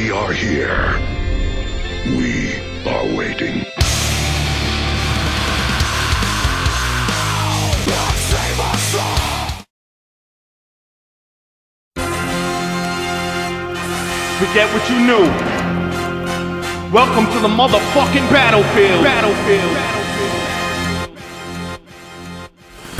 We are here. We are waiting. Forget what you knew. Welcome to the motherfucking battlefield.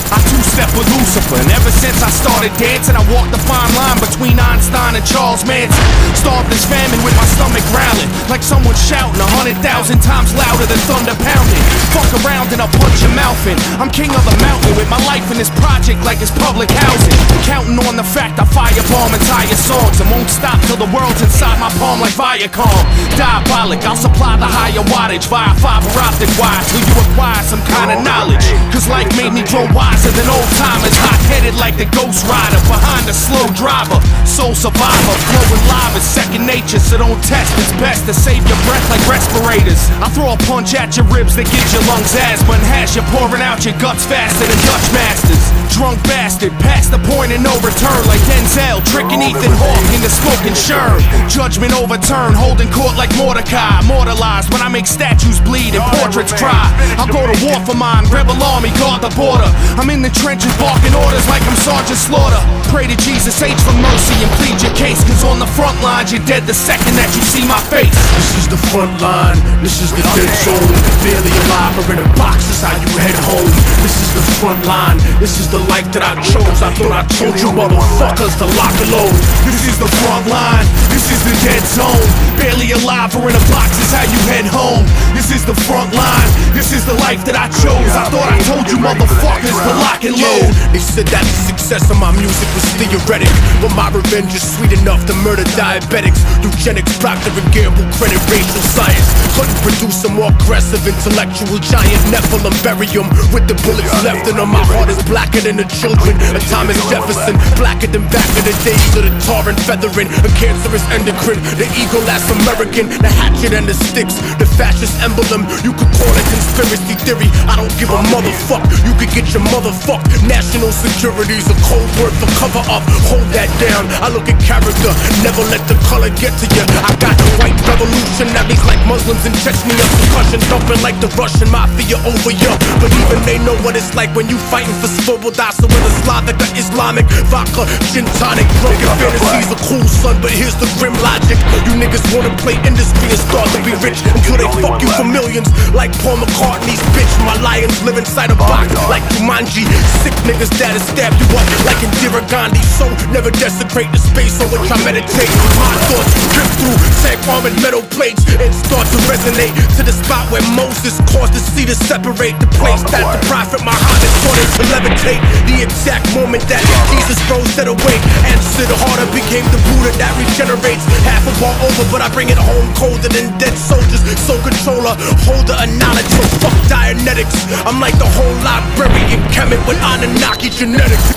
I two-step with Lucifer, and ever since I started dancing, I walked the fine line between Einstein and Charles Manson. Starved this famine with my stomach growling, like someone shouting 100,000 times louder than thunder pounding. Fuck around and I'll punch your mouth in. I'm king of the mountain with my life in this project like it's public housing. Counting on the fact I firebomb entire songs and won't stop till the world's inside my palm like Viacom. Diabolic, I'll supply the higher wattage via fiber optic wire till you acquire some kind of knowledge. Cause life made me grow wiser than old timers, hot-headed like the Ghost Rider behind a slow driver. Soul survivor, flowing lava, second nature, so don't test. It's best to save your breath like respirators. I throw a punch at your ribs that gives your lungs asthma and hash. You're pouring out your guts faster than Dutch masters. Drunk bastard, past the point of no return like Denzel, tricking Ethan Hawke into smoking Sherm. Judgment overturned, holding court like Mordecai. Immortalized when I make statues bleed and portraits cry. I'll go to war for mine, rebel army, guard the border. I'm in the trenches barking orders like I'm Sergeant Slaughter. Pray to Jesus H for mercy and plead your case, cause on the front lines you're dead the second that you see my face. This is the front line, this is the dead zone. Barely alive or in a box, is how you head home. This is the front line, this is the life that I chose. I thought I told you motherfuckers to lock and load. This is the front line, this is the dead zone. Barely alive or in a box, is how you head home. This is the front line, this is the life that I chose. I thought I told you motherfuckers to lock and load. They said that the success of my music was theoretic, but my revenge is sweet enough to murder diabetics. Eugenics, Procter & Gamble, credit racial science. Couldn't produce a more aggressive intellectual giant. Nephilim, bury him with the bullets left in him. My heart is blacker than the children of Thomas Jefferson, blacker than back in the days of the tar and feathering. A cancerous endocrine, the eagle last American, the hatchet and the sticks, the fascist emblem. You could call it conspiracy theory, I don't give a motherfuck. You could get your motherfucked. National security's a cold word for cover up. Hold that down, I look at character, never let the color get to you. I got white revolutionaries like Muslims in Chechnya, concussion dumping like the Russian mafia over you. But even they know what it's like when you fighting for Svoboda. So whether Slavic or Islamic, vodka, gin tonic, broken fantasies are cool, son, but here's the grim logic. You niggas wanna play industry and start to be rich until they fuck you for millions, like Paul McCartney's bitch. My lions live inside a box like Jumanji. Sick niggas that'll stab you up like Indira Gandhi. So never desecrate the space on which I meditate. My thoughts drip through tank armored metal plates and start to resonate to the spot where Moses caused the sea to separate. The place that the prophet Muhammad taught it to levitate. The exact moment that Jesus rose dead awake, answered harder, became the Buddha that regenerates. Half a bar over, but I bring it home colder than dead soldiers. Soul controller, holder of knowledge, so fuck Dianetics. I'm like the whole library in Kemet with Anunnaki genetics.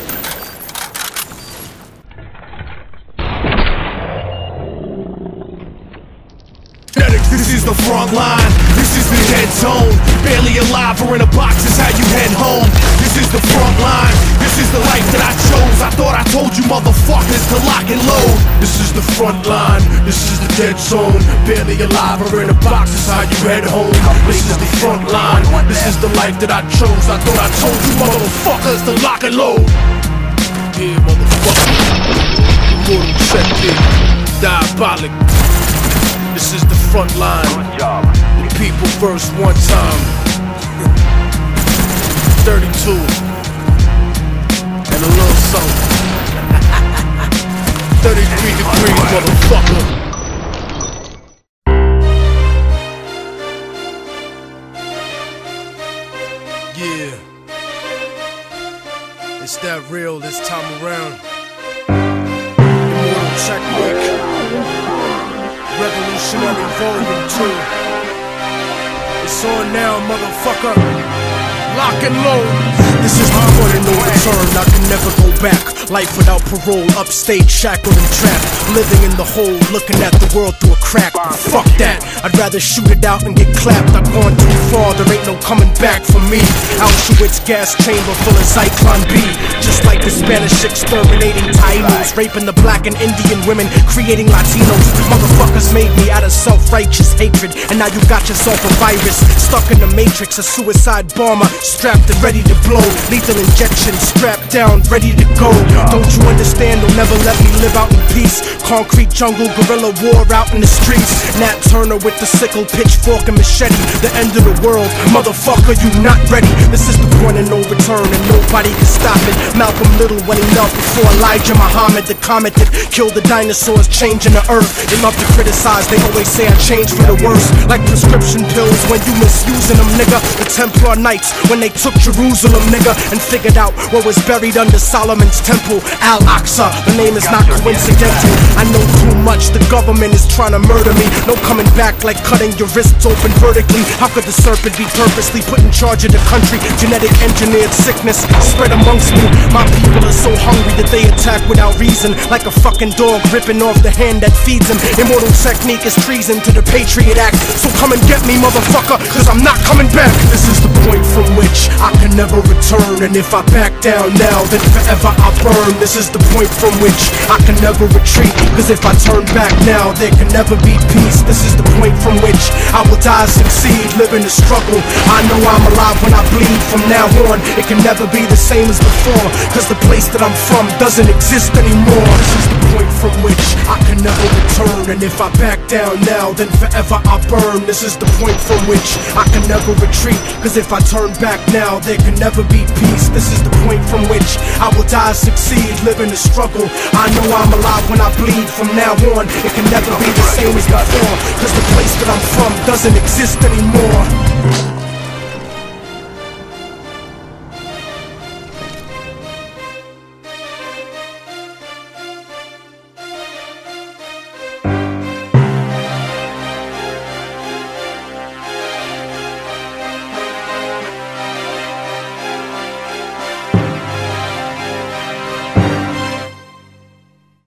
This is the front line, this is the dead zone. Barely alive or in a box is how you head home. This is the front line, this is the life that I chose. I thought I told you motherfuckers to lock and load. This is the front line, this is the dead zone. Barely alive or in a box is how you head home. This is the front line, this is the life that I chose. I thought I told you motherfuckers to lock and load. Yeah, motherfucker. Immortal check it, diabolic. This is the front line. Good job. The people verse one time. 32 and a little something. 33 degrees, motherfucker. Yeah, it's that real this time around. Immortal Checkmate. Revolutionary Volume 2. It's on now, motherfucker. Lock and load. This is my point of no return. I can never go back. Life without parole, upstate, shackled and trapped. Living in the hole, looking at the world through a crack. But fuck that, I'd rather shoot it out and get clapped. I've gone too far, there ain't no coming back for me. Auschwitz gas chamber full of Zyklon B. Just like The Spanish exterminating Tainos, raping the black and Indian women, creating Latinos. Motherfuckers made me out of self-righteous hatred, and now you got yourself a virus stuck in the matrix. A suicide bomber strapped and ready to blow. Lethal injection strapped down, ready to go. Don't you understand? They'll never let me live out in peace. Concrete jungle, guerrilla war out in the streets. Nat Turner with the sickle, pitchfork and machete. The end of the world, motherfucker, you not ready. This is the point of no return, and nobody can stop it. Malcolm Little when he knelt before Elijah Muhammad, the comet that killed the dinosaurs, changing the earth. They love to criticize, they always say I changed for the worse. Like prescription pills when you misusing them, nigga. The Templar Knights when they took Jerusalem, nigga, and figured out what was buried under Solomon's temple, Al-Aqsa. The name is not coincidental. I know too much, the government is trying to murder me. No coming back like cutting your wrists open vertically. How could the serpent be purposely put in charge of the country? Genetic engineered sickness spread amongst me. My people are so hungry that they attack without reason, like a fucking dog ripping off the hand that feeds him. Immortal technique is treason to the Patriot Act. So come and get me, motherfucker, cause I'm not coming back. This is the point from which I can never return, and if I back down now, then forever I burn. This is the point from which I can never retreat, cause if I turn back now, there can never be peace. This is the point from which I will die, succeed, live in the struggle. I know I'm alive when I bleed. From now on, it can never be the same as before, cause the place that I'm from doesn't exist anymore. This is the point from which I can never return, and if I back down now, then forever I burn. This is the point from which I can never retreat, cause if I turn back now, there can never be peace. This is the point from which I will die, succeed, live in the struggle. I know I'm alive when I bleed. From now on, it can never be the same as before, cause the place that I'm from doesn't exist anymore.